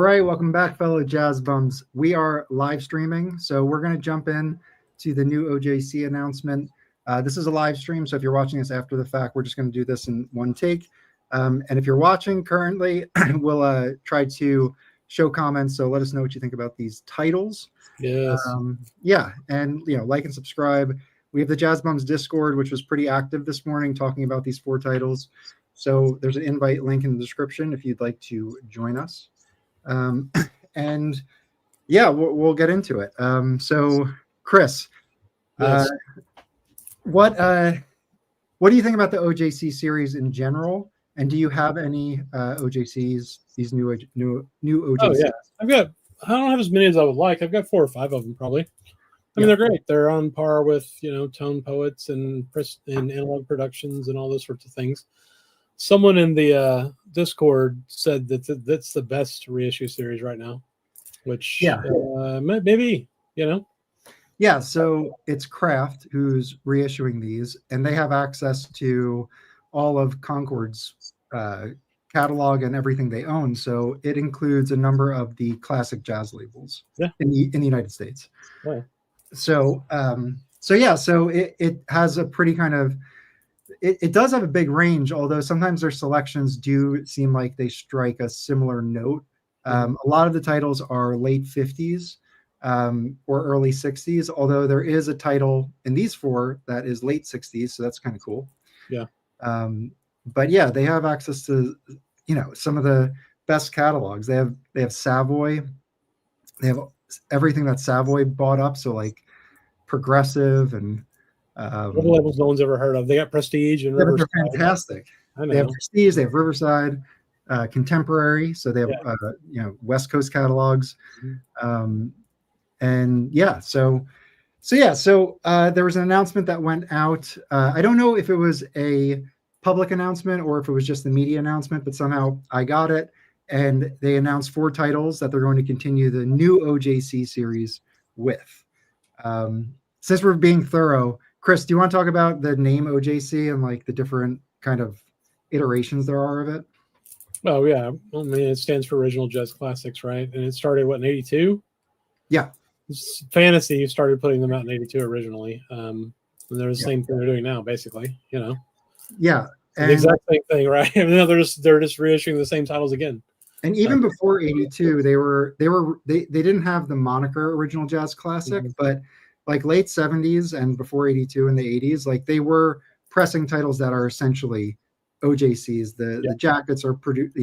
right, welcome back, fellow jazz bums. We are live streaming, so we're going to jump in to the new OJC announcement. This is a live stream, so if you're watching this after the fact, we're just going to do this in one take. And if you're watching currently, we'll try to show comments, so let us know what you think about these titles. Yes. Yeah, and like and subscribe. We have the Jazz Bums Discord, which was pretty active this morning, talking about these 4 titles. So there's an invite link in the description if you'd like to join us. And yeah, we'll get into it. So Criss, Yes. what do you think about the OJC series in general? And do you have any OJCs, these new OJCs? Oh yeah, I don't have as many as I would like. I've got 4 or 5 of them probably. I mean, they're great. They're on par with Tone Poets and Analog Productions and all those sorts of things. Someone in the Discord said that that's the best reissue series right now, which maybe Yeah, so it's Kraft who's reissuing these, and they have access to all of Concord's catalog and everything they own. So it includes a number of the classic jazz labels in the United States. Yeah. So it has a pretty kind of it does have a big range, although sometimes their selections do seem like they strike a similar note. A lot of the titles are late 50s or early 60s, although there is a title in these 4 that is late 60s, so that's kind of cool. Yeah. But yeah, they have access to some of the best catalogs. They have Savoy. They have everything that Savoy bought up, so like Progressive and what labels no one's ever heard of. They got Prestige and Riverside. They're fantastic. I know. They have Prestige, they have Riverside, Contemporary, so they have West Coast catalogs. And yeah, so there was an announcement that went out. I don't know if it was a public announcement or if it was just the media announcement, but somehow I got it, and they announced 4 titles that they're going to continue the new OJC series with. Since we're being thorough, Criss, do you want to talk about the name OJC and like the different kind of iterations there are of it? Oh yeah, I mean it stands for Original Jazz Classics, right? And it started in '82. Yeah, Fantasy started putting them out in '82 originally, and they're the same thing they're doing now, basically. Yeah, and the exact same thing, right? I mean, they're just reissuing the same titles again. And even before '82, they didn't have the moniker Original Jazz Classic, but like late 70s and before '82 in the '80s, like they were pressing titles that are essentially OJCs. The jackets are produced,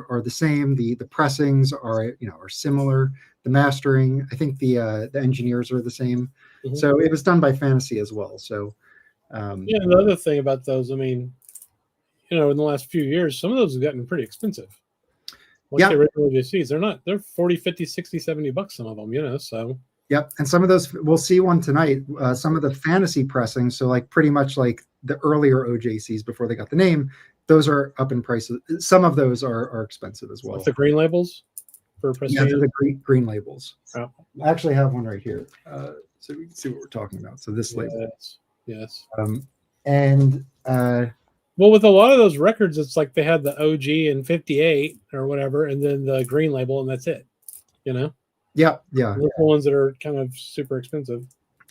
are the same. The pressings are similar. The mastering, I think the engineers are the same. So it was done by Fantasy as well. So the other thing about those, I mean, in the last few years, some of those have gotten pretty expensive. The original OJCs, they're 40, 50, 60, 70 bucks, some of them, so. Yep, and some of those, we'll see one tonight, some of the Fantasy pressings, so like pretty much like the earlier OJCs before they got the name, those are up in prices. Some of those are expensive as well. Like the green labels for Prestige? Yeah, the green labels. Oh. I actually have one right here, so we can see what we're talking about. So this label. Yes. Well, with a lot of those records, it's like they had the OG in '58 or whatever, and then the green label, and that's it, Yeah. Those are the ones that are kind of super expensive.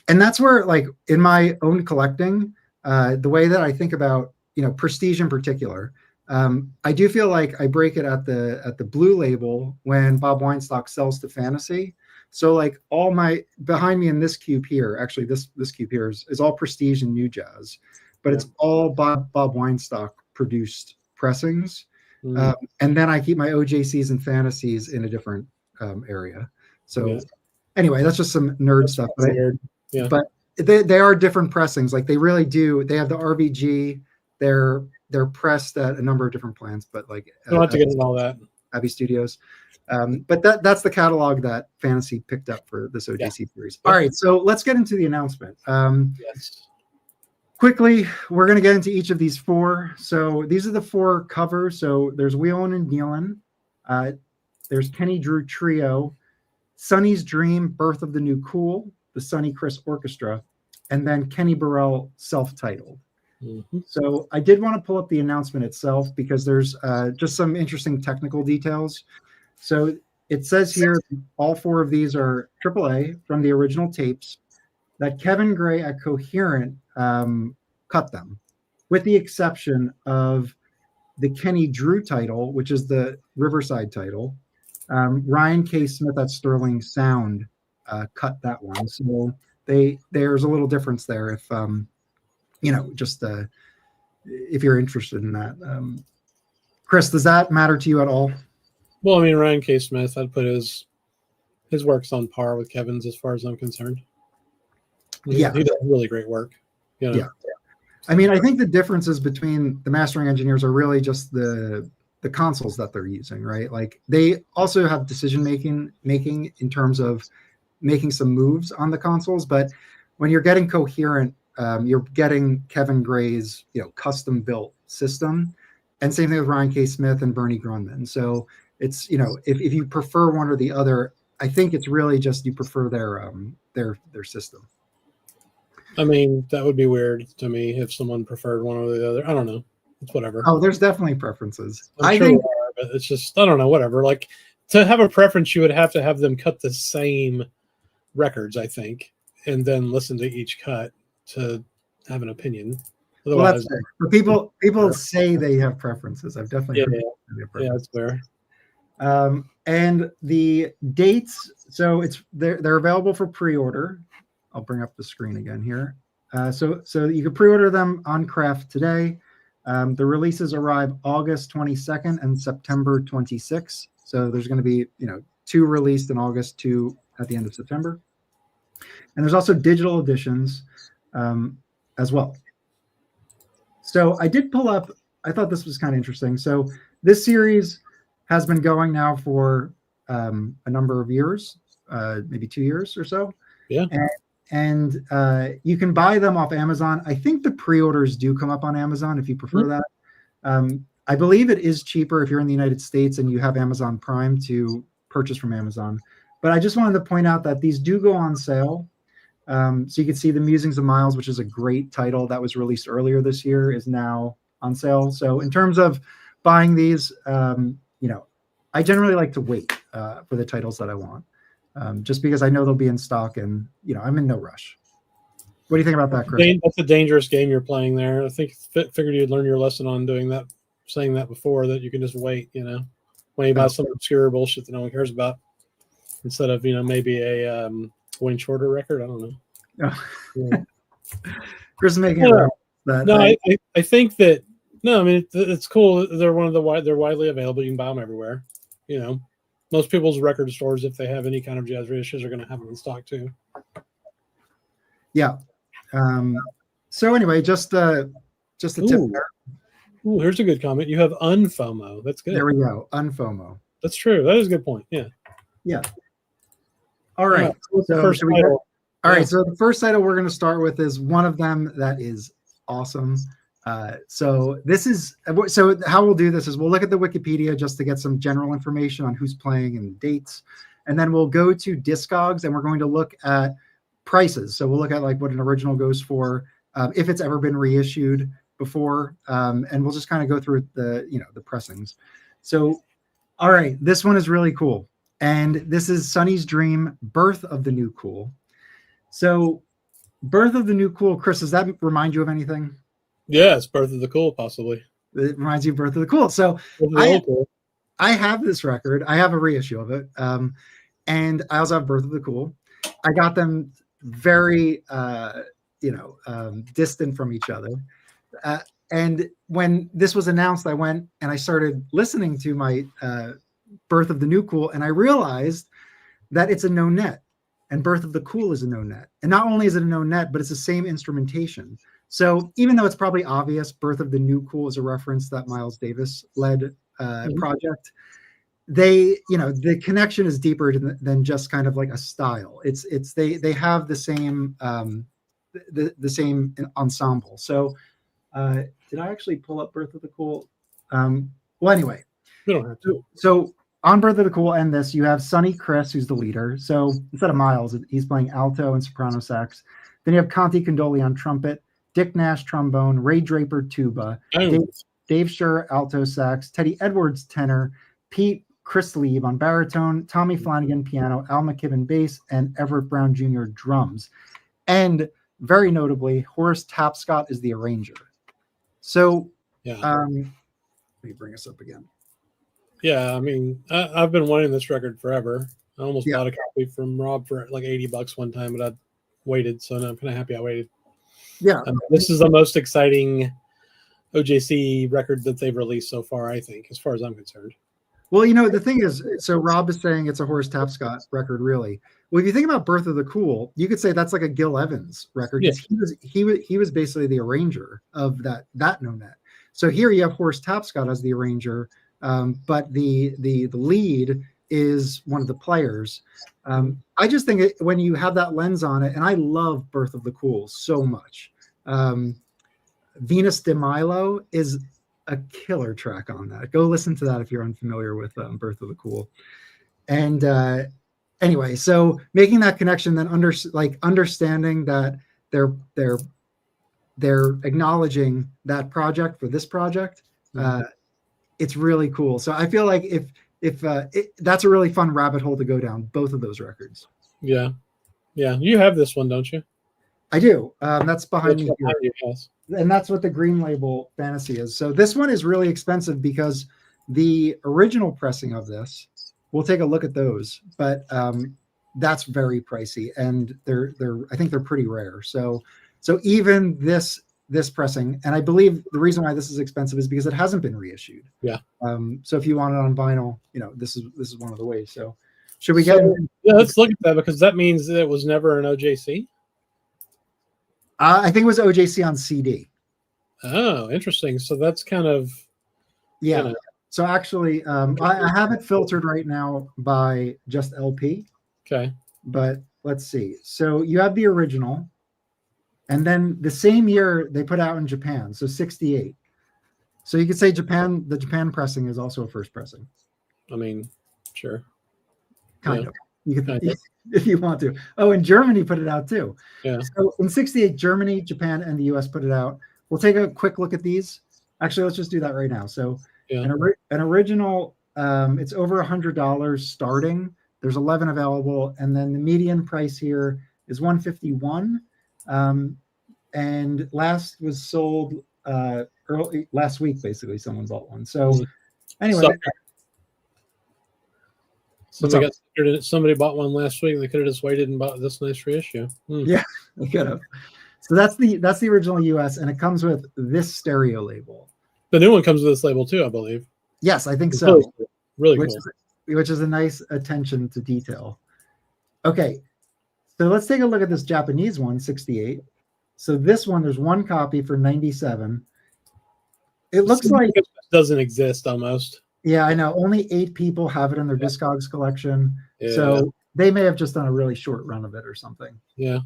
And that's where, like, in my own collecting, the way that I think about, Prestige in particular, I do feel like I break it at the blue label when Bob Weinstock sells to Fantasy. So like all my behind me in this cube here, actually this cube here is all Prestige and New Jazz, but it's all Bob Weinstock produced pressings. And then I keep my OJCs and Fantasies in a different area. So anyway, that's just some nerd stuff. But they are different pressings. Like they really do. They have the RVG. They're pressed at a number of different plants, but like I don't have to get into all that. Abbey Studios. But that's the catalog that Fantasy picked up for this OJC series. All right, so let's get into the announcement. Quickly, we're going to get into each of these 4. So these are the 4 covers. So there's Wheelin and Dealin. There's Kenny Drew Trio, Sonny's Dream, Birth of the New Cool, the Sonny Criss Orchestra, and then Kenny Burrell self-titled. So I did want to pull up the announcement itself because there's just some interesting technical details. So it says here all 4 of these are AAA from the original tapes. That Kevin Gray at Coherent cut them, with the exception of the Kenny Drew title, which is the Riverside title. Ryan K. Smith at Sterling Sound cut that one. So there's a little difference there if just if you're interested in that. Criss, does that matter to you at all? Well, I mean, Ryan K. Smith, I'd put his work's on par with Kevin's as far as I'm concerned. He does really great work. Yeah. I mean, I think the differences between the mastering engineers are really just the consoles that they're using, right? Like they also have decision making in terms of making some moves on the consoles, but when you're getting Coherent, you're getting Kevin Gray's custom built system, and same thing with Ryan K. Smith and Bernie Grunman. So it's if you prefer one or the other, I think it's really just you prefer their system. I mean, that would be weird to me if someone preferred one or the other. I don't know. It's whatever. Oh, there's definitely preferences. I think, but it's just, I don't know, whatever. Like, to have a preference, you would have to have them cut the same records, I think, and then listen to each cut to have an opinion. Otherwise, well, people say they have preferences. I've definitely heard yeah, that's fair. And the dates, so they're available for pre-order. I'll bring up the screen again here. So you can pre-order them on Craft today. The releases arrive August 22nd and September 26th. So there's going to be 2 released in August, 2 at the end of September. And there's also digital editions as well. So I did pull up, I thought this was kind of interesting. So this series has been going now for a number of years, maybe 2 years or so. Yeah. And you can buy them off Amazon. I think the pre-orders do come up on Amazon if you prefer that. I believe it is cheaper if you're in the United States and you have Amazon Prime to purchase from Amazon. But I just wanted to point out that these do go on sale. So you can see The Musings of Miles, which is a great title that was released earlier this year, is now on sale. So in terms of buying these, I generally like to wait for the titles that I want. Just because I know they'll be in stock, and I'm in no rush. What do you think about that, Criss? That's a dangerous game you're playing there. I think figured you'd learn your lesson on doing that, saying that before, that you can just wait, when you buy some obscure bullshit that no one cares about, instead of maybe a Wayne Shorter record. I don't know. Yeah. Criss is making that. No, I think that no. I mean, it's cool. They're they're widely available. You can buy them everywhere. Most people's record stores, if they have any kind of jazz reissues, are going to have them in stock too. Yeah. So anyway, just a tip there. Ooh, here's a good comment. You have unFOMO. That's good. There we go. UnFOMO. That's true. That is a good point. Yeah. Yeah. All right. All right. So the first title we're going to start with is one of them that is awesome. So how we'll do this is we'll look at the Wikipedia just to get some general information on who's playing and dates. And then we'll go to Discogs and we're going to look at prices. So we'll look at like what an original goes for, if it's ever been reissued before. And we'll just kind of go through the pressings. So, all right, this one is really cool. And this is Sonny's Dream, Birth of the New Cool. So Birth of the New Cool, Criss, does that remind you of anything? Yeah, it's Birth of the Cool, possibly. It reminds you of Birth of the Cool. So I have this record. I have a reissue of it. And I also have Birth of the Cool. I got them very, distant from each other. And when this was announced, I went and I started listening to my Birth of the New Cool, and I realized that it's a no net, and Birth of the Cool is a no net. And not only is it a no net, but it's the same instrumentation. So even though it's probably obvious, Birth of the New Cool is a reference that Miles Davis led project. The connection is deeper than just kind of like a style. They have the same the same ensemble. So did I actually pull up Birth of the Cool? Well, anyway, we don't have to. So on Birth of the Cool and this, you have Sonny Criss, who's the leader. So instead of Miles, he's playing alto and soprano sax. Then you have Conti Condoli on trumpet, Dick Nash trombone, Ray Draper tuba, Dave Scher alto sax, Teddy Edwards tenor, Pete Criss on baritone, Tommy Flanagan piano, Al McKibben bass, and Everett Brown Jr. drums. And very notably, Horace Tapscott is the arranger. So, Yeah. let me bring us up again. Yeah, I mean, I've been wanting this record forever. I almost bought a copy from Rob for like $80 one time, but I waited, so I'm kind of happy I waited. Yeah. This is the most exciting OJC record that they've released so far, I think, as far as I'm concerned. Well, you know, the thing is, so Rob is saying it's a Horace Tapscott record, really. Well, if you think about Birth of the Cool, you could say that's like a Gil Evans record, because he was basically the arranger of that no net. So here you have Horace Tapscott as the arranger, but the lead is one of the players. I just think when you have that lens on it, and I love Birth of the Cool so much. Venus de Milo is a killer track on that. Go listen to that if you're unfamiliar with Birth of the Cool. And anyway, so making that connection, then understanding that they're acknowledging that project for this project. It's really cool. So I feel like if that's a really fun rabbit hole to go down, both of those records. Yeah. You have this one, don't you? I do. That's behind me here. Yes. And that's what the green label Fantasy is. So this one is really expensive because the original pressing of this, we'll take a look at those, but that's very pricey, and I think they're pretty rare. So even this pressing, and I believe the reason why this is expensive is because it hasn't been reissued. Yeah. So if you want it on vinyl, you know, this is one of the ways. So should we get? Yeah, let's look at that, because that means that it was never an OJC. I think it was OJC on CD. Oh, interesting. So that's kind of So actually, I have it filtered right now by just LP. Okay. But let's see. So you have the original, and then the same year they put out in Japan, so 68. So you could say the Japan pressing is also a first pressing. I mean, sure. Kind of. You can, if you want to. Oh, and Germany put it out too. Yeah. So in 68, Germany, Japan, and the US put it out. We'll take a quick look at these. Actually, let's just do that right now. So an original, it's over $100 starting. There's 11 available, and then the median price here is $151. And last was sold early last week. Basically, someone bought one. So anyway. Somebody bought one last week. They could have just waited and bought this nice reissue. Yeah, they could have. So that's the original US, and it comes with this stereo label. The new one comes with this label too, I believe. Yes, I think so. Really cool. Which is a nice attention to detail. Okay, so let's take a look at this Japanese one, 68. So this one, there's one copy for 97. It looks like it doesn't exist almost. Yeah, I know. Only 8 people have it in their Discogs collection. Yeah. So they may have just done a really short run of it or something. Yeah.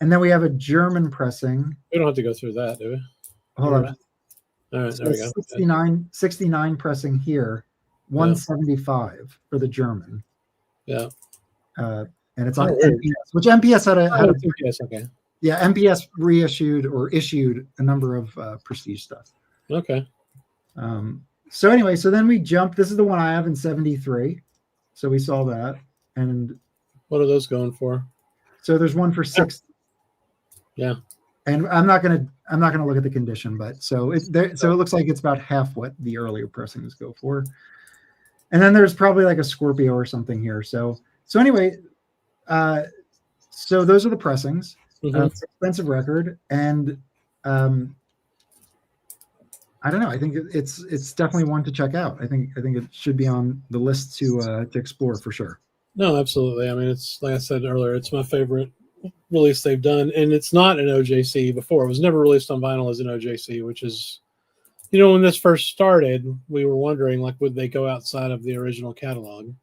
And then we have a German pressing. We don't have to go through that, do we? Hold on. All right, so there we go. 69 pressing here, 175 for the German. Yeah. And it's on MPS, which MPS had a okay. Yeah, MPS reissued or issued a number of prestige stuff. Okay. So anyway, so then we jump. This is the one I have in 73. So we saw that. And what are those going for? So there's one for 60. Yeah. And I'm not gonna look at the condition, but so it looks like it's about half what the earlier pressings go for. And then there's probably like a Scorpio or something here. So anyway, so those are the pressings. It's an expensive record, and I don't know. I think it's definitely one to check out. I think it should be on the list to explore for sure. No, absolutely. I mean, it's like I said earlier, it's my favorite release they've done, and it's not an OJC before. It was never released on vinyl as an OJC, which is, you know, when this first started, we were wondering, like, would they go outside of the original catalog?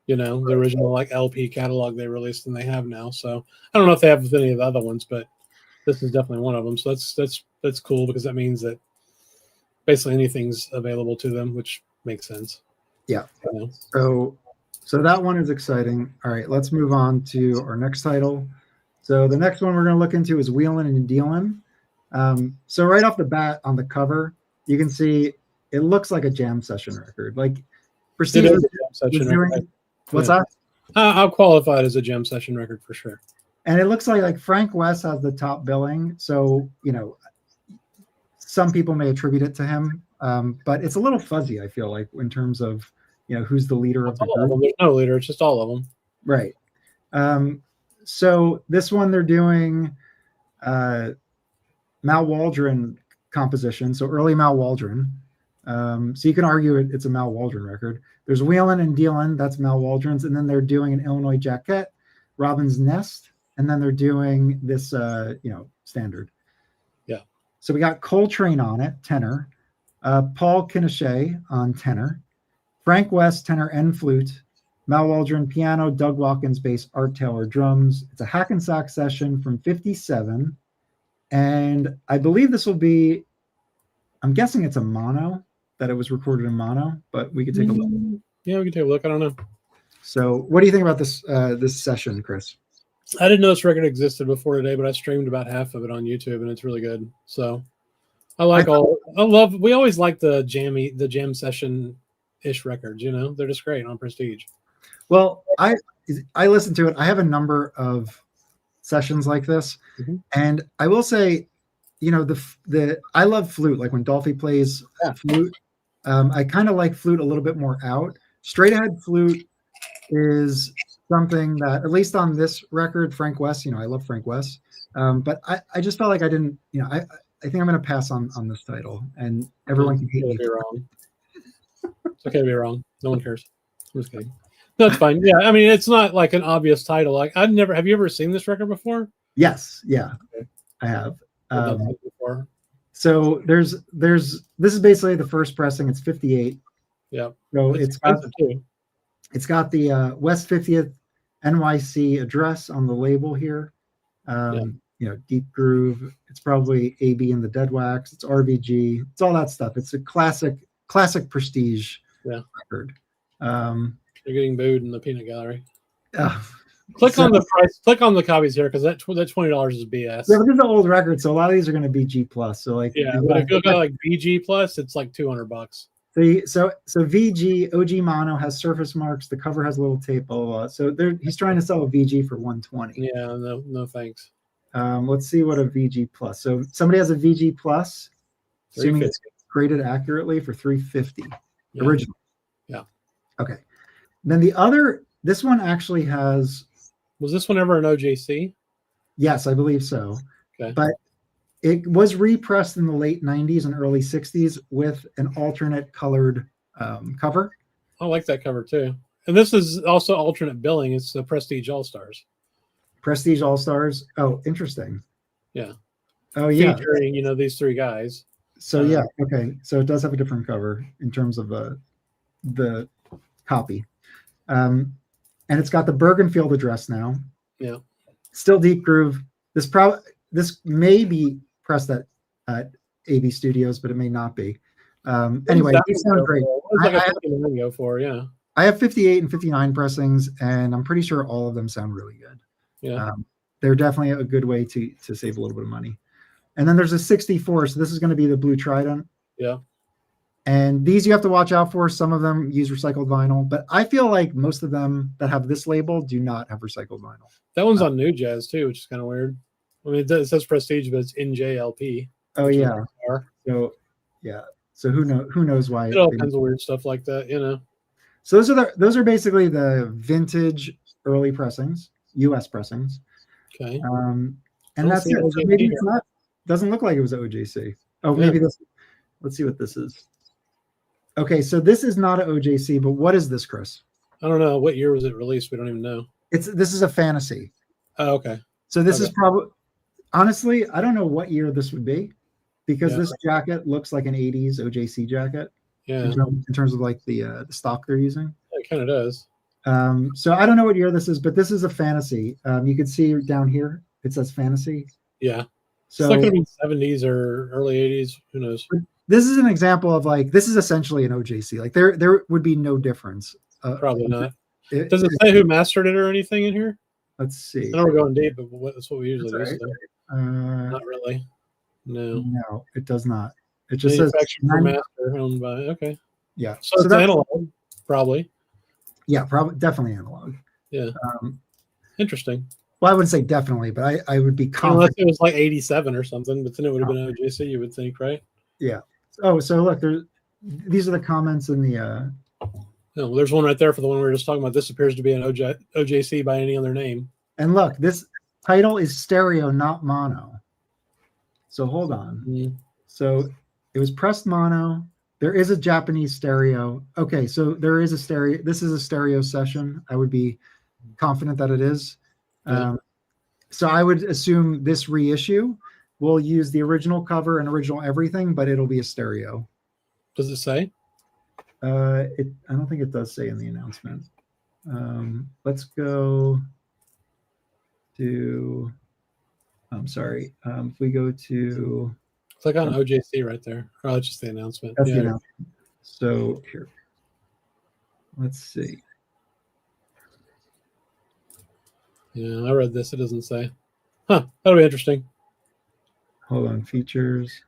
You know, the original like LP catalog they released and they have now. So I don't know if they have with any of the other ones, but this is definitely one of them. So that's cool, because that means that basically anything's available to them, which makes sense. Yeah. You know? So that one is exciting. All right, let's move on to our next title. So the next one we're going to look into is Wheelin and Dealin. So right off the bat on the cover, you can see it looks like a jam session record. Like, Prestige It is was, a jam session doing, record. what's Yeah. that? I'll qualify it as a jam session record for sure. And it looks like Frank West has the top billing. So, some people may attribute it to him, but it's a little fuzzy, I feel like, in terms of, who's the leader of the All of group. them. There's no leader. It's just all of them. Right. So this one they're doing Mal Waldron composition. So early Mal Waldron. So you can argue it's a Mal Waldron record. There's Wheelin and Dealin, that's Mal Waldron's, and then they're doing an Illinois Jacket, Robin's Nest, and then they're doing this standard. Yeah. So we got Coltrane on it, tenor, Paul Kinochet on tenor, Frank West, tenor and flute, Mal Waldron piano, Doug Watkins bass, Art Taylor drums. It's a Hackensack session from 57. And I believe this will be, I'm guessing it's a mono, that it was recorded in mono, but we could take a look. Yeah, we can take a look. I don't know. So what do you think about this this session, Chris? I didn't know this record existed before today, but I streamed about half of it on YouTube, and it's really good. So we always like the jam session-ish records, they're just great on Prestige. Well, I listened to it. I have a number of sessions like this, and I will say, I love flute. Like when Dolphy plays flute, I kind of like flute a little bit more out. Straight ahead flute is something that, at least on this record, Frank West, I love Frank West, but I just felt like I didn't, I think I'm going to pass on this title, and everyone can hate me. Be wrong. It's okay to be wrong. No one cares. I'm just kidding. No, it's fine. Yeah, I mean, it's not like an obvious title. Like have you ever seen this record before? Yes. Yeah, okay. I have. Before. So this is basically the first pressing. It's 58. Yeah. So it's got the West 50th NYC address on the label here. Deep groove. It's probably AB in the Dead Wax. It's RVG. It's all that stuff. It's a classic Prestige record. You're getting booed in the peanut gallery. Click on the price. Click on the copies here because that $20 is BS. Yeah, but this is an old record, so a lot of these are going to be G plus. So but if you look at like BG plus, it's like $200. So VG OG mono has surface marks. The cover has a little tape. Blah, blah, blah. So he's trying to sell a VG for $120. Yeah, no thanks. Let's see what a VG plus. So somebody has a VG plus, assuming it's graded accurately, for $350 original. Yeah. Okay. Then this one actually has. Was this one ever an OJC? Yes, I believe so. Okay. But it was repressed in the late 90s and early 60s with an alternate colored cover. I like that cover too. And this is also alternate billing. It's the Prestige All Stars. Prestige All Stars. Oh, interesting. Yeah. Oh, yeah. Featuring, these three guys. So, okay. So it does have a different cover in terms of the copy. And it's got the Bergenfield address now. Yeah. Still deep groove. This may be pressed at AB Studios, but it may not be. Anyway, these sound great. I have 58 and 59 pressings, and I'm pretty sure all of them sound really good. Yeah. They're definitely a good way to save a little bit of money. And then there's a 64. So this is going to be the Blue Trident. Yeah. And these you have to watch out for. Some of them use recycled vinyl, but I feel like most of them that have this label do not have recycled vinyl. That one's on New Jazz too, which is kind of weird. I mean, it says Prestige, but it's NJLP. Oh yeah. So yeah. So who knows why? All kinds of weird stuff like that, So those are basically the vintage early pressings, US pressings. Okay. And that's it. So maybe it's not. Doesn't look like it was OJC. Oh, maybe this. Let's see what this is. Okay, so this is not an OJC, but what is this, Chris? I don't know. What year was it released? We don't even know. This is a fantasy. Oh, okay. So this is probably, honestly, I don't know what year this would be, because this jacket looks like an 80s OJC jacket. Yeah. In terms of like the stock they're using. It kind of does. So I don't know what year this is, but this is a fantasy. You can see down here it says fantasy. Yeah. So it's like in the 70s or early 80s. Who knows? This is an example of this is essentially an OJC. Like there would be no difference. Probably not. Does it say who mastered it or anything in here? Let's see. I know we're going deep, but that's what we usually do. Right. Not really. No, it does not. It just says master owned by. Okay. Yeah. So it's analog. probably. Yeah, probably definitely analog. Yeah. Um, Interesting. well, I wouldn't say definitely, but I would be Unless confident. it was like 87 or something, but then it would have been OJC, you would think, right? Yeah. Oh, so look, these are the comments in the. No, there's one right there for the one we were just talking about. This appears to be an OJC by any other name. And look, this title is stereo, not mono. So hold on. Mm. So it was pressed mono. There is a Japanese stereo. Okay, so there is a stereo. This is a stereo session. I would be confident that it is. Yeah. So I would assume this reissue will use the original cover and original everything, but it'll be a stereo. Does it say? I don't think it does say in the announcement. Let's go to. I'm sorry. If we go to. It's like on OJC right there. Oh, it's just the announcement. That's yeah. the announcement. So here. Let's see. Yeah, I read this. It doesn't say. Huh. That'll be interesting. Hold on. Features.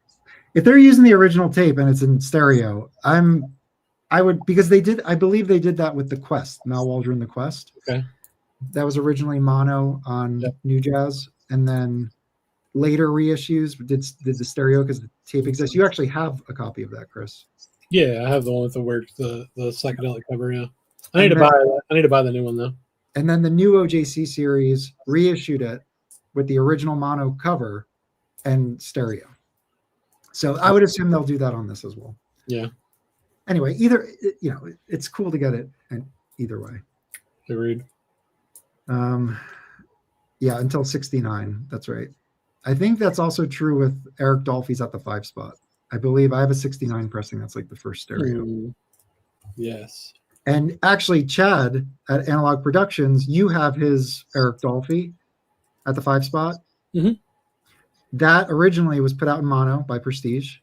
If they're using the original tape and it's in stereo, I would, because I believe they did that with the Quest, Mal Waldron, the Quest. Okay. That was originally mono on New Jazz, and then later reissues did the stereo because the tape exists. You actually have a copy of that, Criss. Yeah, I have the one with the psychedelic cover. Yeah, I need to buy the new one though. And then the new OJC series reissued it with the original mono cover and stereo. So I would assume they'll do that on this as well. Yeah. Anyway, it's cool to get it either way. Agreed. Yeah, until 69. That's right. I think that's also true with Eric Dolphy's at the 5 spot. I believe I have a 69 pressing. That's like the first stereo. Yes. And actually, Chad at Analog Productions, you have his Eric Dolphy at the 5 spot. Mm-hmm. That originally was put out in mono by Prestige,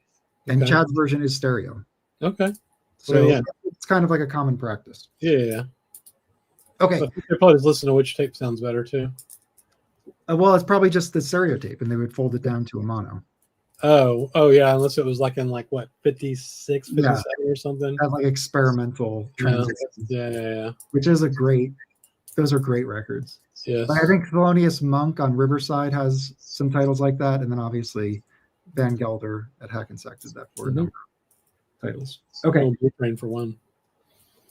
and Okay. Chad's version is stereo. Okay. So it's kind of like a common practice. Yeah. Okay. But they probably just listen to which tape sounds better too. Well, it's probably just the stereo tape, and they would fold it down to a mono. Oh yeah, unless it was like in like what 56, 57 or something. That's like experimental transitions. Yeah. Which is those are great records. Yes. But I think Thelonious Monk on Riverside has some titles like that, and then obviously Van Gelder at Hackensack did that for a number of titles. Okay. Train for one.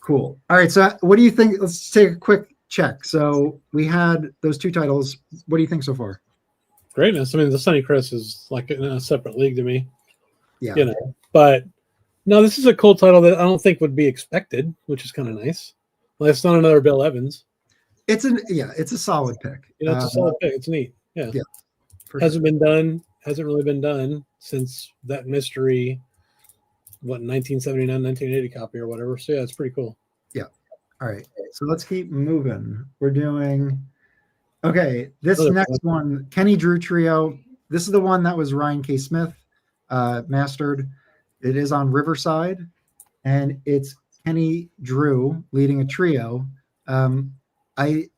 Cool. All right. So what do you think? Let's take a quick check. So we had those 2 titles. What do you think so far? Greatness. I mean, the Sonny Criss is like in a separate league to me. Yeah. But no, this is a cool title that I don't think would be expected, which is kind of nice. Like, it's not another Bill Evans. It's a solid pick. It's a solid pick. It's neat. Yeah. Hasn't really been done since that mystery, 1979, 1980 copy or whatever. So yeah, it's pretty cool. Yeah. All right. So let's keep moving. We're doing this next one, Kenny Drew Trio. This is the one that was Ryan K. Smith mastered. It is on Riverside, and it's Kenny Drew leading a trio. I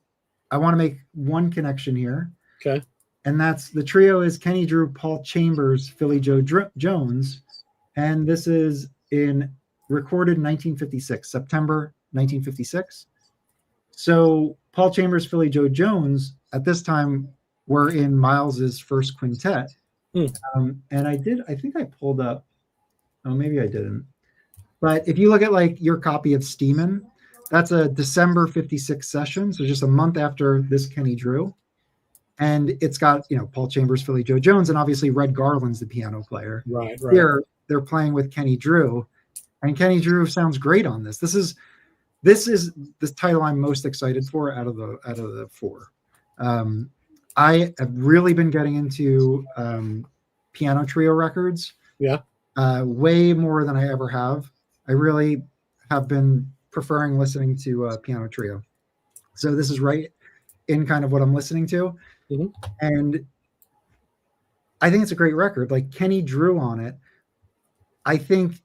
want to make one connection here. Okay. And that's the trio is Kenny Drew, Paul Chambers, Philly Joe Jones. And this is recorded in 1956, September 1956. So Paul Chambers, Philly Joe Jones at this time were in Miles's first quintet. And I think I pulled up, maybe I didn't. But if you look at like your copy of Steeman, that's a December 56 session. So just a month after this Kenny Drew. And it's got, Paul Chambers, Philly Joe Jones, and obviously Red Garland's the piano player. Right. Here, they're playing with Kenny Drew. And Kenny Drew sounds great on this. This is the title I'm most excited for out of the 4. I have really been getting into piano trio records. Yeah. Way more than I ever have. I really have been preferring listening to piano trio. So this is right in kind of what I'm listening to. Mm-hmm. And I think it's a great record. Like Kenny Drew on it. I think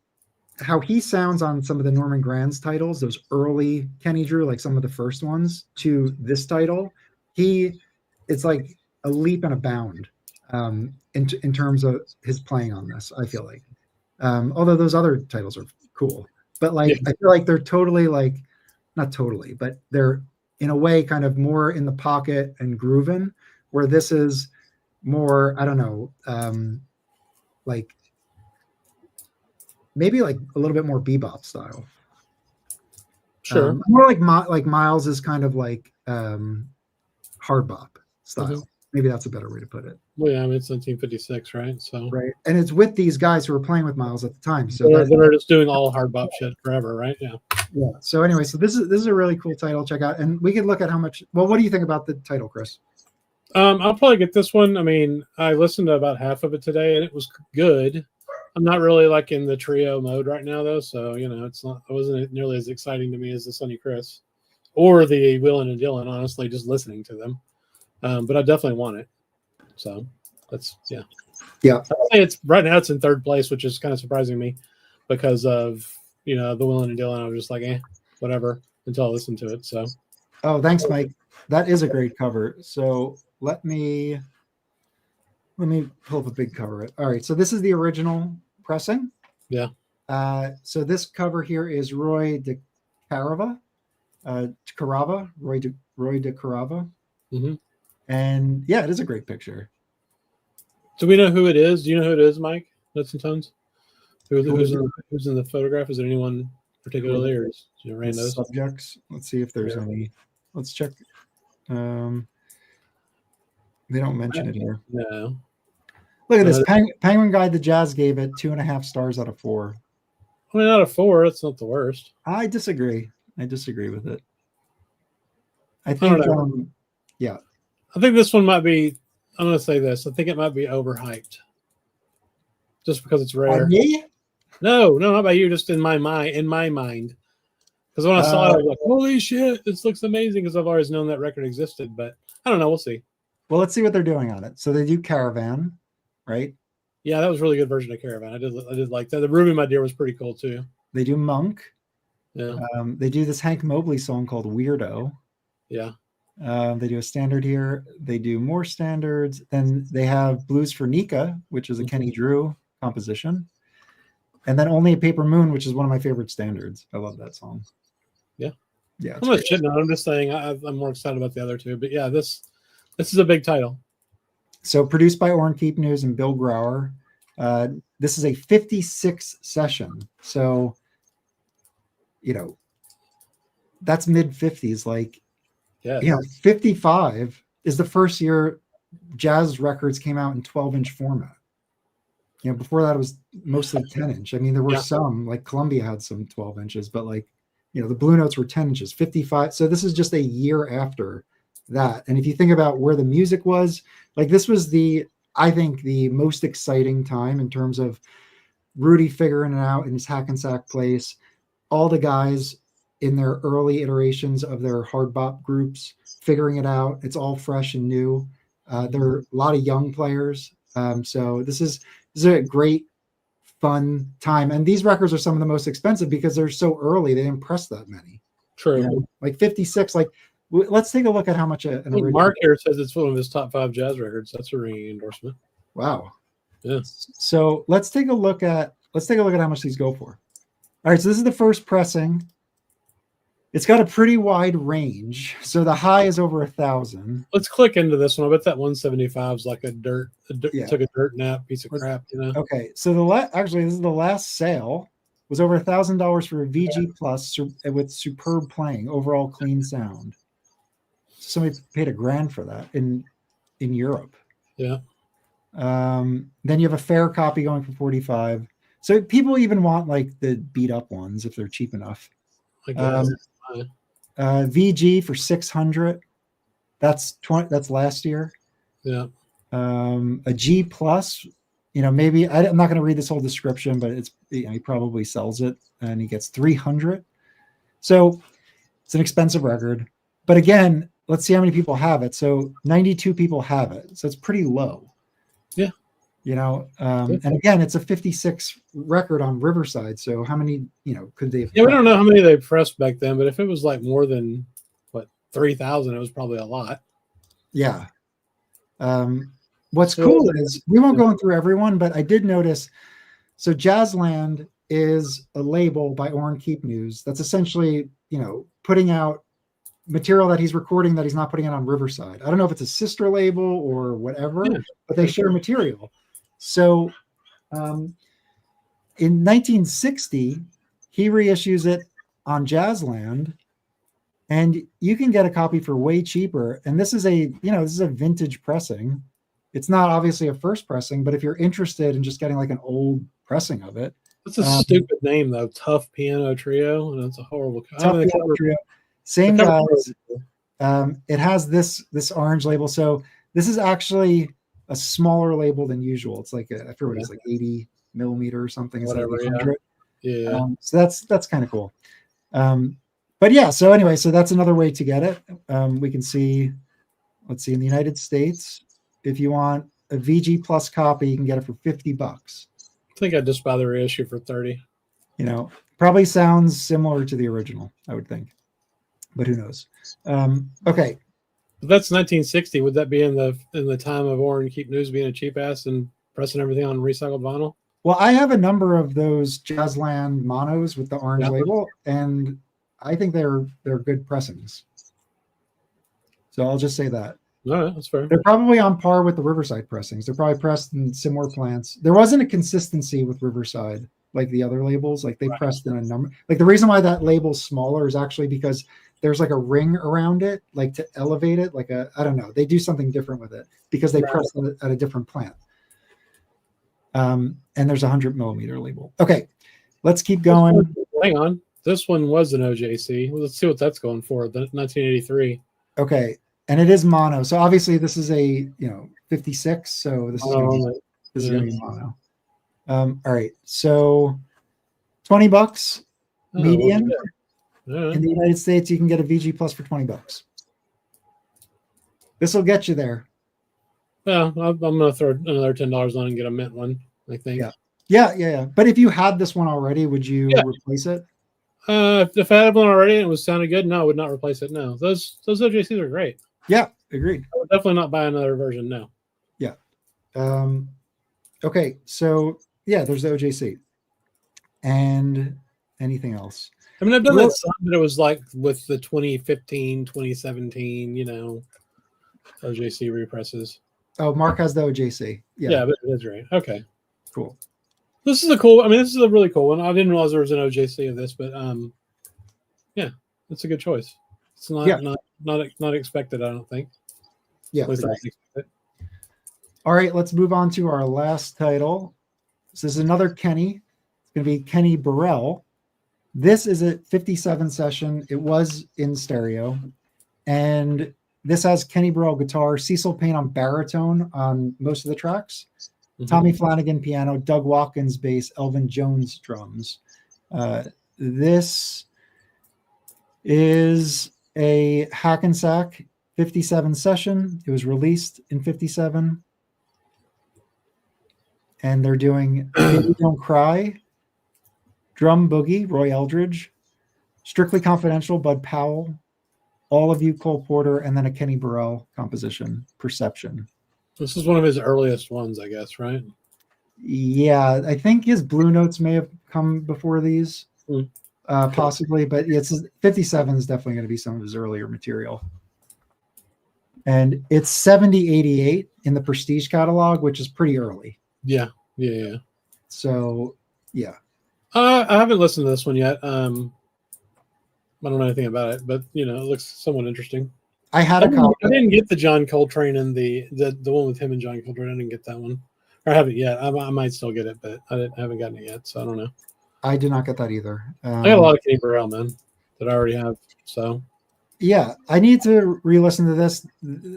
how he sounds on some of the Norman Granz titles, those early Kenny Drew, like some of the first ones, to this title, it's like a leap and a bound in terms of his playing on this, I feel like. Although those other titles are cool. but like I feel like they're totally like not totally, but they're in a way kind of more in the pocket and grooving, where this is more, I don't know, like maybe like a little bit more bebop style. Sure. More like Miles is kind of like hard bop style. Maybe that's a better way to put it. Well, yeah, I mean, it's 1956, right? So right, and it's with these guys who were playing with Miles at the time. So they're just doing all hard bop shit forever, right? Yeah. Yeah. So anyway, so this is a really cool title. Check out, and we can look at how much. Well, what do you think about the title, Chris? I'll probably get this one. I mean, I listened to about half of it today, and it was good. I'm not really like in the trio mode right now, though. So it's not. It wasn't nearly as exciting to me as the Sonny Criss or the Wheelin and Dealin. Honestly, just listening to them, but I definitely want it. So that's yeah. I'd say it's right now. It's in third place, which is kind of surprising me because of the Wheelin and Dealin. I was just like, whatever until I listen to it. So, oh, thanks, Mike. That is a great cover. So let me pull up a big cover. All right, so this is the original pressing. Yeah. So this cover here is Roy de Carava, Roy de Carava, and yeah, it is a great picture. Do we know who it is? Do you know who it is, Mike? Nuts and Tones? Who's in the photograph? Is there anyone particularly, or is randos? Subjects. Let's see if there's any. Let's check. They don't mention it here. No. Look at this. Penguin Guide. The Jazz gave it 2.5 stars out of 4. I mean, out of 4, that's not the worst. I disagree. with it. I think. Yeah. I think this one might be. I'm going to say this. I think it might be overhyped, just because it's rare. Me? No, not by you. Just in my mind. Because when I saw it, I was like, "Holy shit! This looks amazing!" Because I've always known that record existed, but I don't know. We'll see. Well, let's see what they're doing on it. So they do Caravan, right? Yeah, that was a really good version of Caravan. I did like that. The Ruby, My Dear, was pretty cool too. They do Monk. Yeah. They do this Hank Mobley song called Weirdo. Yeah. They do a standard here. They do more standards. Then they have Blues for Nika, which is a Kenny Drew composition. And then Only a Paper Moon, which is one of my favorite standards. I love that song. Yeah. Yeah. I'm not shitting on it. I'm just saying I'm more excited about the other two. But yeah, this is a big title. So produced by Orrin Keep News and Bill Grauer. This is a 56 session. So, that's mid 50s. Like, 55 is the first year jazz records came out in 12-inch format. Before that it was mostly 10-inch. I mean, there were some, like Columbia had some 12 inches, but like, the Blue Notes were 10 inches, 55. So this is just a year after that. And if you think about where the music was, like this was I think the most exciting time in terms of Rudy figuring it out in his Hackensack place, all the guys in their early iterations of their hard bop groups figuring it out. It's all fresh and new. There are a lot of young players. So this is a great, fun time. And these records are some of the most expensive because they're so early. They didn't press that many. True. Like 56. Like, let's take a look at how much an original. Mark here says it's one of his top 5 jazz records. That's a ringing endorsement. Wow. Yeah. So let's take a look at how much these go for. All right. So this is the first pressing. It's got a pretty wide range. So the high is over 1,000. Let's click into this one. I bet that 175 is like took a dirt nap piece of crap, Okay. So actually this is the last sale was over $1,000 for a VG Plus with superb playing, overall clean sound. Somebody paid $1,000 for that in Europe. Yeah. Then you have a fair copy going for 45. So people even want like the beat up ones if they're cheap enough. I guess. VG for 600. That's last year. Yeah. A G Plus, maybe I'm not going to read this whole description, but it's he probably sells it and he gets 300. So it's an expensive record. But again, let's see how many people have it. So 92 people have it. So it's pretty low. Yeah. And again, it's a 56 record on Riverside. So how many, could they have? Yeah, we don't know how many they pressed back then, but if it was like more than 3,000, it was probably a lot. Yeah. What's cool is we won't go through everyone, but I did notice. So Jazzland is a label by Orrin Keep News that's essentially, putting out material that he's recording that he's not putting it on Riverside. I don't know if it's a sister label or whatever, but they share material. So in 1960, he reissues it on Jazzland, and you can get a copy for way cheaper. And this is a vintage pressing. It's not obviously a first pressing, but if you're interested in just getting like an old pressing of it. That's a stupid name though. Tough Piano Trio, and it's a horrible Tough Piano Trio. Same guys. It has this orange label. So this is actually a smaller label than usual. It's like I forget what it's like 80 millimeter or something. It's whatever. Like yeah. So that's kind of cool. But yeah. So anyway, so that's another way to get it. We can see. Let's see, in the United States, if you want a VG Plus copy, you can get it for $50. I think I'd just buy the reissue for 30. Probably sounds similar to the original, I would think, but who knows? Okay. But that's 1960. Would that be in the time of Orrin Keep News being a cheap ass and pressing everything on recycled vinyl? Well, I have a number of those Jazzland monos with the orange label, and I think they're good pressings. So I'll just say that. All right, that's fair. They're probably on par with the Riverside pressings. They're probably pressed in similar plants. There wasn't a consistency with Riverside like the other labels. Like they pressed in a number. Like the reason why that label's smaller is actually because there's like a ring around it, like to elevate it. Like I don't know. They do something different with it because they press it at a different plant. And there's a 100 millimeter label. Okay, let's keep going. Hang on. This one was an OJC. Well, let's see what that's going for. The 1983. Okay. And it is mono. So obviously this is a 56. So this is going to be mono. All right. So $20 median. In the United States, you can get a VG Plus for $20. This will get you there. Well, I'm going to throw another $10 on and get a mint one, I think. Yeah. But if you had this one already, would you replace it? If I had one already and it was sounded good, no, I would not replace it. No, those OJCs are great. Yeah, agreed. I would definitely not buy another version. No. Yeah. Okay, so there's the OJC. And anything else? I mean, I've done that some, but it was like with the 2015, 2017, OJC represses. Oh, Mark has the OJC. Yeah, but it is right. Okay. Cool. This is a really cool one. I didn't realize there was an OJC of this, but it's a good choice. It's not expected, I don't think. Yeah. All right, let's move on to our last title. This is another Kenny. It's going to be Kenny Burrell. This is a 57 session. It was in stereo. And this has Kenny Burrell guitar, Cecil Payne on baritone on most of the tracks. Tommy Flanagan piano, Doug Watkins bass, Elvin Jones drums. This is a Hackensack 57 session. It was released in 57. And they're doing Baby Don't Cry, Drum Boogie, Roy Eldridge, Strictly Confidential, Bud Powell, All of You, Cole Porter, and then a Kenny Burrell composition, Perception. This is one of his earliest ones, I guess, right? Yeah, I think his Blue Notes may have come before these, possibly, but it's 57 is definitely going to be some of his earlier material. And it's 7088 in the Prestige catalog, which is pretty early. Yeah. So, yeah. I haven't listened to this one yet. I don't know anything about it, but it looks somewhat interesting. I had a copy. I didn't get the John Coltrane and the one with him and John Coltrane. I didn't get that one. Or I haven't yet. I might still get it, but I haven't gotten it yet, so I don't know. I did not get that either. I got a lot of Kenny Burrell, man, that I already have. So yeah, I need to re-listen to this.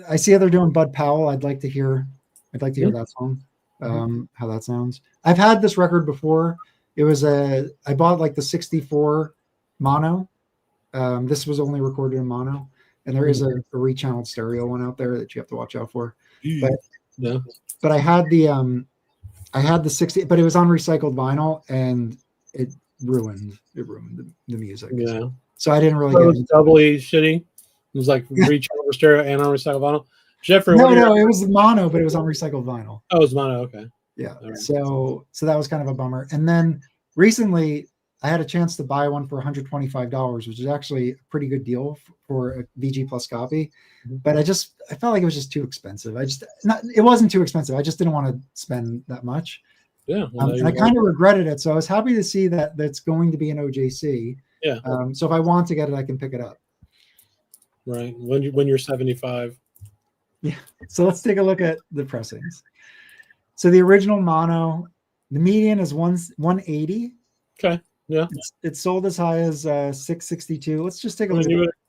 I see how they're doing Bud Powell. I'd like to hear that song. How that sounds. I've had this record before. It was I bought like the 64 mono. This was only recorded in mono. And there is a rechanneled stereo one out there that you have to watch out for. But I had the 60, but it was on recycled vinyl, and it ruined the music. Yeah. So I didn't really get it. Was doubly shitty. It was like rechanneled stereo and on recycled vinyl. Jeffrey, no, it was mono, but it was on recycled vinyl. Oh, it was mono. Okay. Yeah. Right. So that was kind of a bummer. And then recently I had a chance to buy one for $125, which is actually a pretty good deal for a VG Plus copy. But I felt like it was just too expensive. It wasn't too expensive. I just didn't want to spend that much. Yeah. Well, And I kind of regretted it. So I was happy to see that that's going to be an OJC. Yeah. So if I want to get it, I can pick it up. Right. When you're 75. Yeah. So let's take a look at the pressings. So the original mono, the median is 180. Okay. Yeah. It's sold as high as 662. Let's just take a look.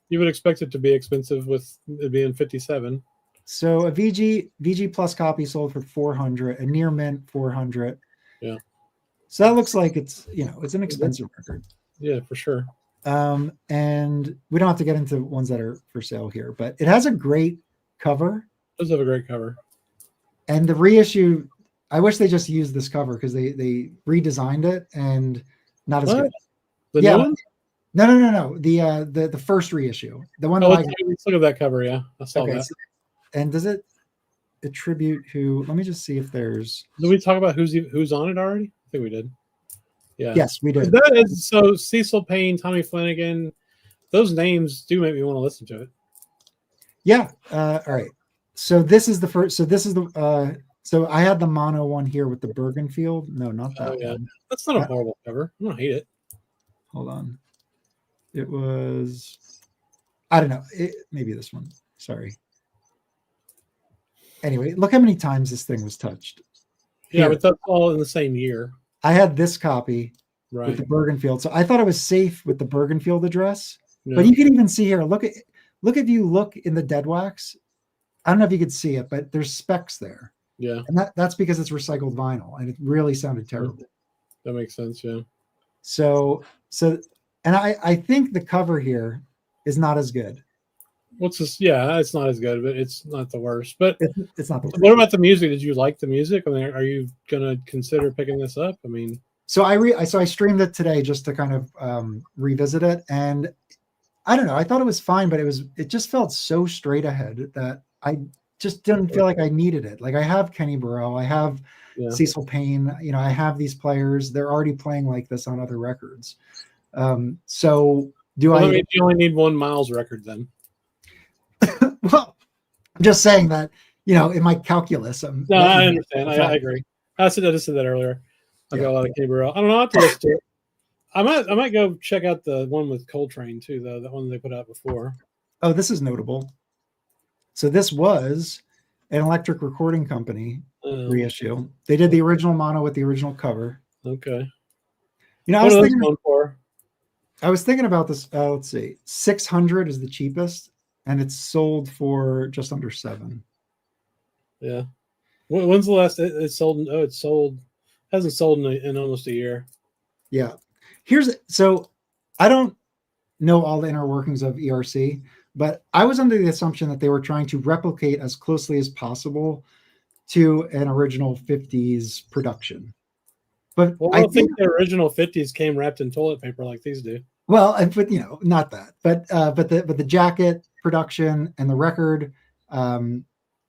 You would expect it to be expensive with it being 57. So a VG Plus copy sold for 400, a near mint 400. Yeah. So that looks like it's an expensive record. Yeah, for sure. And we don't have to get into ones that are for sale here, but it has a great cover. It does have a great cover. And the reissue, I wish they just used this cover because they redesigned it and not as good. The new one? No. The first reissue, the one. Let's look at that cover. Yeah, I saw that. So, and does it attribute who? Let me just see if there's. Did we talk about who's on it already? I think we did. Yeah. Yes, we did. That is, so Cecil Payne, Tommy Flanagan, those names do make me want to listen to it. Yeah. All right. So this is the first. So this is the. So I had the mono one here with the Bergenfield. No, not that one. That's not a horrible cover. I don't hate it. Hold on. It was. I don't know. Maybe this one. Sorry. Anyway, look how many times this thing was touched. Yeah, but that's all in the same year. I had this copy right. with the Bergenfield, so I thought it was safe with the Bergenfield address. Yeah. But you can even see here. Look if you look in the dead wax. I don't know if you could see it, but there's specks there. Yeah, and that's because it's recycled vinyl, and it really sounded terrible. That makes sense. Yeah. So, and I think the cover here is not as good. What's this? Yeah, it's not as good, but it's not the worst. But it's not the worst. What about the music? Did you like the music? I mean, are you gonna consider picking this up? I mean, so I streamed it today just to kind of revisit it, and I don't know. I thought it was fine, but it just felt so straight ahead that I just didn't feel like I needed it. Like I have Kenny Burrell, I have Cecil Payne, I have these players. They're already playing like this on other records. So do I? You only need one Miles record then. Well, I'm just saying that in my calculus. No, I understand. I agree. I just said that earlier. I got a lot of Kenny Burrell. I don't know how to listen to it. I might go check out the one with Coltrane too, though. The one they put out before. Oh, this is notable. So this was an Electric Recording Company reissue. They did the original mono with the original cover. Okay. I was thinking about this. Let's see, 600 is the cheapest, and it's sold for just under $7. Yeah. When's the last? It sold. Oh, it's sold. Hasn't sold in almost a year. Yeah. So I don't know all the inner workings of ERC. But I was under the assumption that they were trying to replicate as closely as possible to an original 50s production. But I think the original 50s came wrapped in toilet paper like these do. Well, but not that. But the jacket production and the record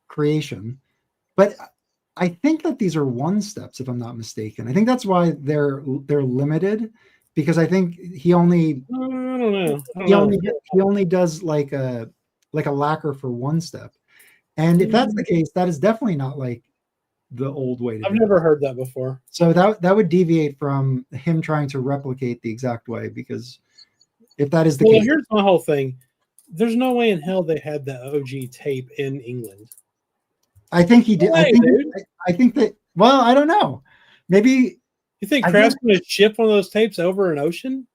creation. But I think that these are one steps, if I'm not mistaken. I think that's why they're limited. Because I think he only he only does like a lacquer for one step, and if that's the case, that is definitely not like the old way. I've never heard that before. So that would deviate from him trying to replicate the exact way. Because if that is the case, here's my whole thing: there's no way in hell they had the OG tape in England. I think he did. I think that. Well, I don't know. Maybe. You think Craft's going to ship one of those tapes over an ocean?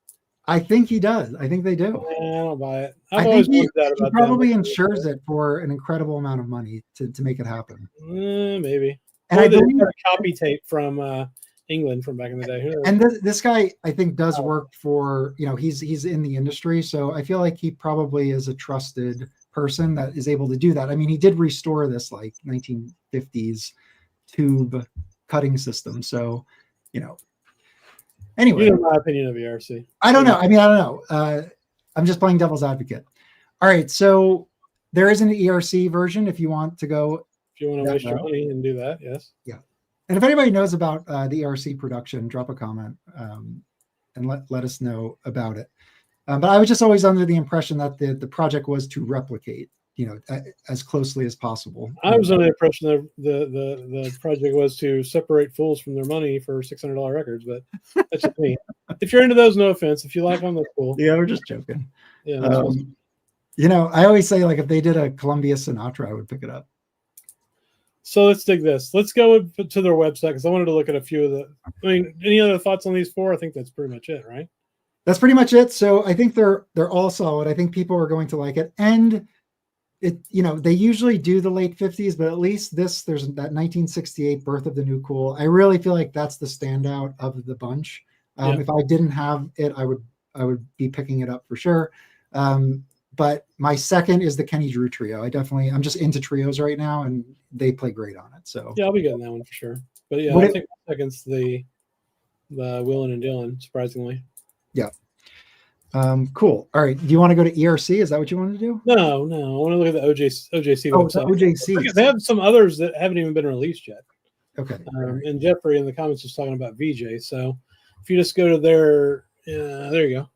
I think he does. I think they do. I don't buy it. I think he probably insures it for an incredible amount of money to make it happen. Maybe. And I believe a copy tape from England from back in the day. And this guy, I think, does work for, he's in the industry. So I feel like he probably is a trusted person that is able to do that. I mean, he did restore this like 1950s tube cutting system. So, anyway, you know my opinion of ERC. I don't know. I don't know. I'm just playing devil's advocate. All right. So there is an ERC version if you want to go. If you want to waste your money and do that, yes. Yeah. And if anybody knows about the ERC production, drop a comment and let us know about it. But I was just always under the impression that the project was to replicate, as closely as possible. I was under the impression that the project was to separate fools from their money for $600 records, but that's just me. If you're into those, no offense. If you like them, that's cool. Yeah, we're just joking. Yeah. I always say, like, if they did a Columbia Sinatra, I would pick it up. So let's dig this. Let's go to their website because I wanted to look at a few of the. I mean, any other thoughts on these four? I think that's pretty much it, right? That's pretty much it. So I think they're all solid. I think people are going to like it, and they usually do the late 50s, but at least there's that 1968 Birth of the New Cool. I really feel like that's the standout of the bunch. If I didn't have it, I would be picking it up for sure. But my second is the Kenny Drew trio. I'm just into trios right now, and they play great on it. So yeah, I'll be getting that one for sure. But yeah, I think my second's the Wheelin and Dealin, surprisingly. Yeah. Cool. All right. Do you want to go to ERC? Is that what you want to do? No. I want to look at the OJC. Oh, the OJC. They have some others that haven't even been released yet. Okay. And Jeffrey in the comments was talking about VJ. So if you just go to their, there you go.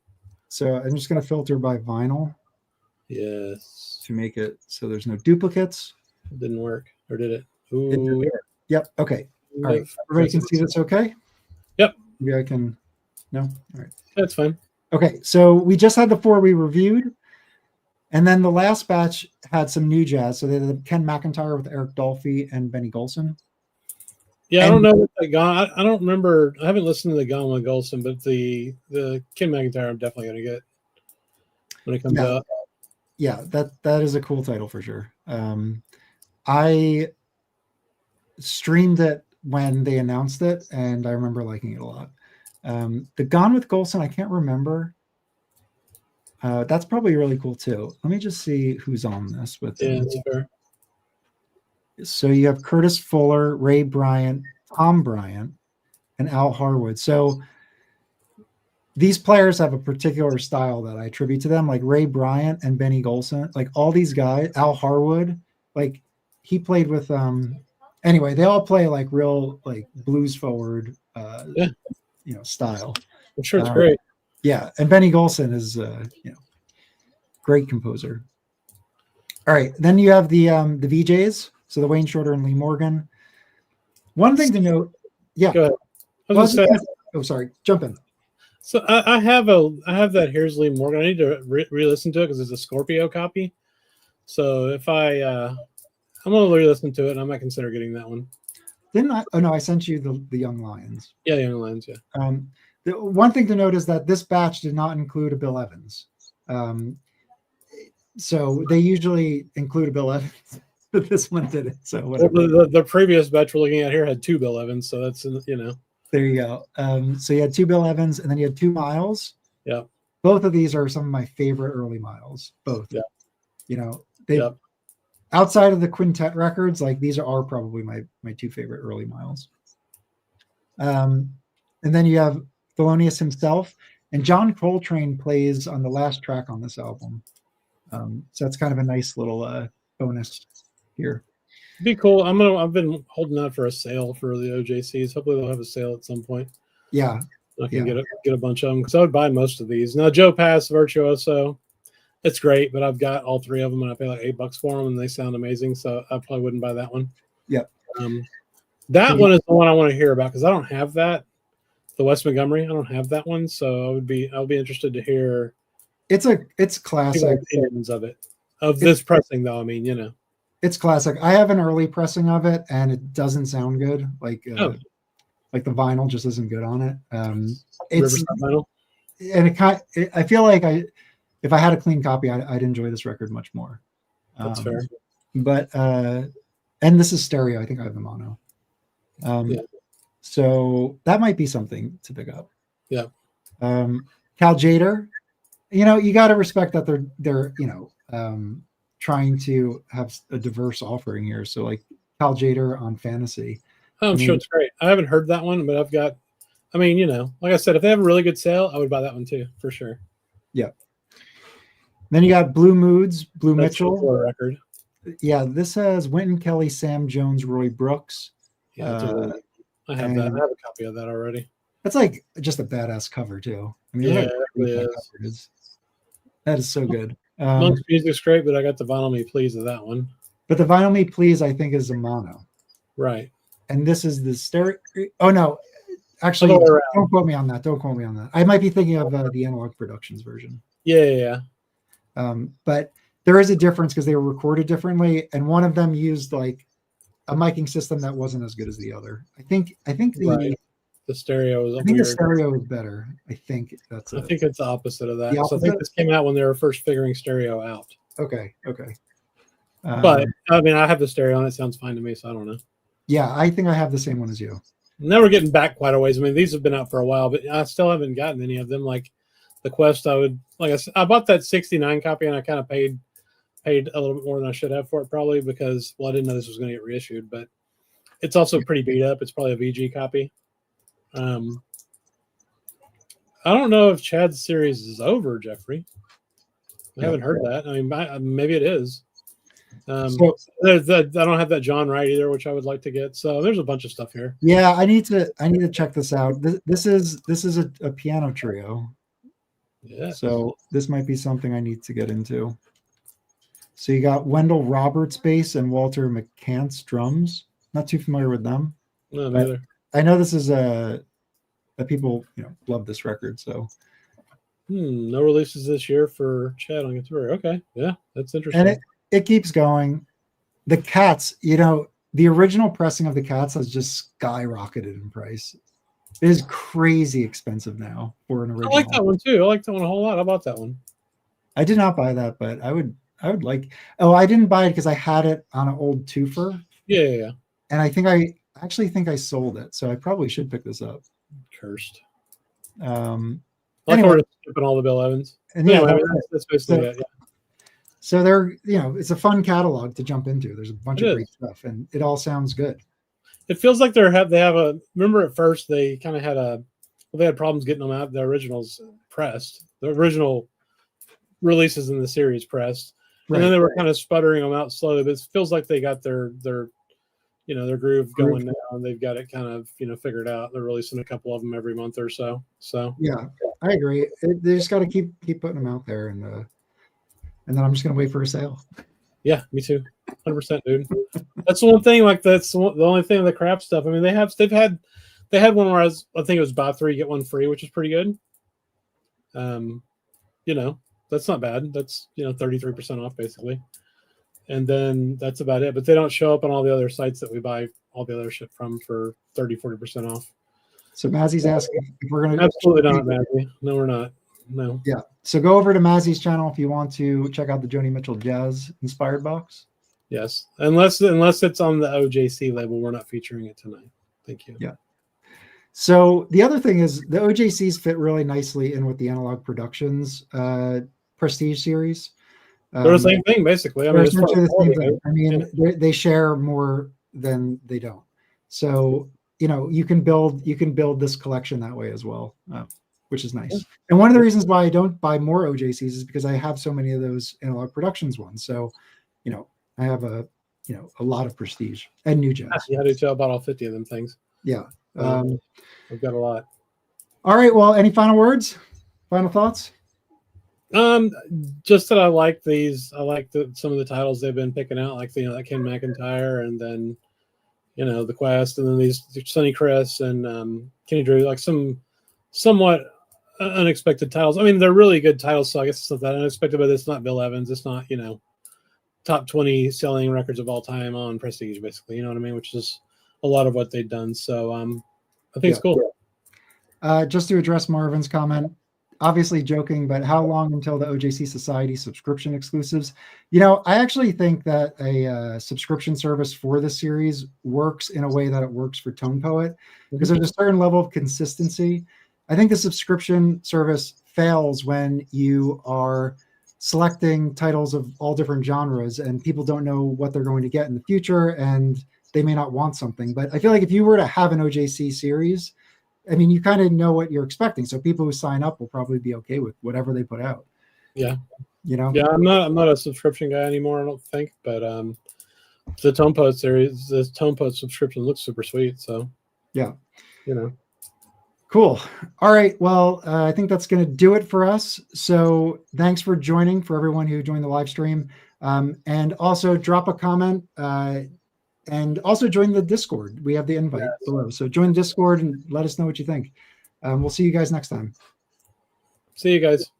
So I'm just going to filter by vinyl. Yes. To make it so there's no duplicates. It didn't work, or did it? Ooh. Yep. Okay. All right. Everybody can see this okay? Yep. Maybe I can. No? All right. That's fine. Okay. So we just had the four we reviewed. And then the last batch had some new jazz. So they had the Ken McIntyre with Eric Dolphy and Benny Golson. Yeah, I don't know what they got. I don't remember. I haven't listened to the Gone with Golson, but the Ken McIntyre I'm definitely going to get when it comes out. Yeah, that is a cool title for sure. I streamed it when they announced it, and I remember liking it a lot. The Gone with Golson, I can't remember. That's probably really cool too. Let me just see who's on this with them. Yeah, that's fair. So you have Curtis Fuller, Ray Bryant, Tom Bryant, and Al Harwood. So these players have a particular style that I attribute to them, like Ray Bryant and Benny Golson, like all these guys, Al Harwood, like he played with, anyway, they all play like real, like blues forward, style. I'm sure it's great. Yeah. And Benny Golson is, great composer. All right. Then you have the VJs. So the Wayne Shorter and Lee Morgan. One thing to note. Yeah. Go ahead. Sorry. Jump in. So I have that Here's Lee Morgan. I need to re-listen to it because it's a Scorpio copy. So if I'm gonna re-listen to it, and I might consider getting that one. Didn't I? Oh no, I sent you the Young Lions. Yeah, the Young Lions. Yeah. The one thing to note is that this batch did not include a Bill Evans. So they usually include a Bill Evans, but this one didn't. So whatever. Well, the previous batch we're looking at here had two Bill Evans, so that's There you go. So you had two Bill Evans, and then you had two Miles. Yeah. Both of these are some of my favorite early Miles. Both. Yeah. They outside of the quintet records, like these are probably my two favorite early Miles. And then you have Thelonious himself, and John Coltrane plays on the last track on this album. So that's kind of a nice little bonus here. It'd be cool. I've been holding out for a sale for the OJCs. Hopefully they'll have a sale at some point. Yeah. I can get a bunch of them because I would buy most of these. Now Joe Pass Virtuoso, it's great, but I've got all three of them and I pay like $8 for them and they sound amazing. So I probably wouldn't buy that one. Yep. That one is the one I want to hear about because I don't have that. The Wes Montgomery, I don't have that one, so I'll be interested to hear. It's classic. Opinions of it, this pressing though. I mean, it's classic. I have an early pressing of it, and it doesn't sound good. Like the vinyl just isn't good on it. It's vinyl, and I feel like if I had a clean copy, I'd enjoy this record much more. That's fair. But and this is stereo. I think I have the mono. So that might be something to pick up. Yeah. Cal Jader, you got to respect that they're trying to have a diverse offering here. So like Cal Jader on Fantasy. Oh, I'm sure it's great. I haven't heard that one, but I've got. I mean, like I said, if they have a really good sale, I would buy that one too for sure. Yeah. Then you got Blue Moods, Blue That's Mitchell record. Yeah, this has Wynton Kelly, Sam Jones, Roy Brooks. Yeah, I have that. I have a copy of that already. That's like just a badass cover too. I mean, Yeah, look how great that cover is. That is so good. Monk's music's great, but I got the Vinyl Me Please of that one. But the Vinyl Me Please, I think, is a mono. Right. And this is the stereo. Oh no, actually, don't quote me on that. Don't quote me on that. I might be thinking of the Analog Productions version. Yeah. But there is a difference because they were recorded differently, and one of them used like a miking system that wasn't as good as the other. I think the stereo is. I think the stereo is better. I think that's. I think it's the opposite of that. So I think this came out when they were first figuring stereo out. Okay. But I mean, I have the stereo and it sounds fine to me, so I don't know. Yeah, I think I have the same one as you. Now we're getting back quite a ways. I mean, these have been out for a while, but I still haven't gotten any of them. Like the Quest, I bought that 69 copy and I kind of paid a little bit more than I should have for it, probably because, well, I didn't know this was going to get reissued, but it's also pretty beat up. It's probably a VG copy. I don't know if Chad's series is over, Jeffrey. I haven't heard that. I mean, maybe it is. I don't have that John Wright either, which I would like to get. So there's a bunch of stuff here. Yeah, I need to check this out. This is a piano trio. Yeah. So this might be something I need to get into. So you got Wendell Roberts bass and Walter McCants drums. Not too familiar with them. No, neither. I know this is that people love this record. So no releases this year for Chad on guitar. Okay, yeah, that's interesting. And it keeps going. The Cats, the original pressing of the Cats has just skyrocketed in price. It is crazy expensive now for an original. I like that one too. I like that one a whole lot. I bought that one. I did not buy that, but I would like. Oh, I didn't buy it because I had it on an old twofer. Yeah. And I actually think I sold it, so I probably should pick this up. Cursed. Anyway, we're skipping all the Bill Evans. And that's basically it. Yeah. So it's a fun catalog to jump into. There's a bunch of great stuff, and it all sounds good. It feels like they have a. Remember, at first they kind of had they had problems getting them out. The originals pressed, the original releases in the series pressed, and then they were kind of sputtering them out slowly. But it feels like they got their groove going now, and they've got it kind of figured out. They're releasing a couple of them every month or so. So yeah, I agree. They just got to keep putting them out there, and then I'm just gonna wait for a sale. Yeah, me too. 100%, dude. That's the one thing. Like that's the only thing with the craft stuff. I mean, they had one where I think it was buy 3 get 1 free, which is pretty good. That's not bad. That's 33% off basically. And then that's about it. But they don't show up on all the other sites that we buy all the other shit from for 30-40% off. So Mazzy's asking if we're going to... Absolutely not, Mazzy. No, we're not. No. Yeah. So go over to Mazzy's channel if you want to check out the Joni Mitchell Jazz Inspired box. Yes. Unless it's on the OJC label, we're not featuring it tonight. Thank you. Yeah. So the other thing is the OJCs fit really nicely in with the Analog Productions Prestige series. They're the same thing, basically. They share more than they don't. So you can build this collection that way as well, which is nice. And one of the reasons why I don't buy more OJCs is because I have so many of those Analog Productions ones. So, I have a lot of Prestige and New Jazz. Yeah, I do too. About all 50 of them things. Yeah, I've got a lot. All right. Well, any final words? Final thoughts? Just that I like these. I like some of the titles they've been picking out, like that Ken McIntyre, and then the Quest, and then these Sonny, Criss, and Kenny Drew, like some somewhat unexpected titles. I mean, they're really good titles, so I guess it's not that unexpected, but it's not Bill Evans. It's not top 20 selling records of all time on Prestige, basically. You know what I mean? Which is a lot of what they've done. So I think it's cool. Just to address Marvin's comment, obviously joking, but how long until the OJC Society subscription exclusives? I actually think that a subscription service for this series works in a way that it works for Tone Poet, because there's a certain level of consistency. I think the subscription service fails when you are selecting titles of all different genres and people don't know what they're going to get in the future and they may not want something. But I feel like if you were to have an OJC series, I mean, you kind of know what you're expecting. So people who sign up will probably be okay with whatever they put out. Yeah. Yeah, I'm not a subscription guy anymore, I don't think. But the Tone Poet series, the Tone Poet subscription looks super sweet. So Yeah. You know. Cool. All right. Well, I think that's going to do it for us. So thanks for joining, for everyone who joined the live stream. And also drop a comment and also join the Discord. We have the invite below. So join the Discord and let us know what you think. We'll see you guys next time. See you guys.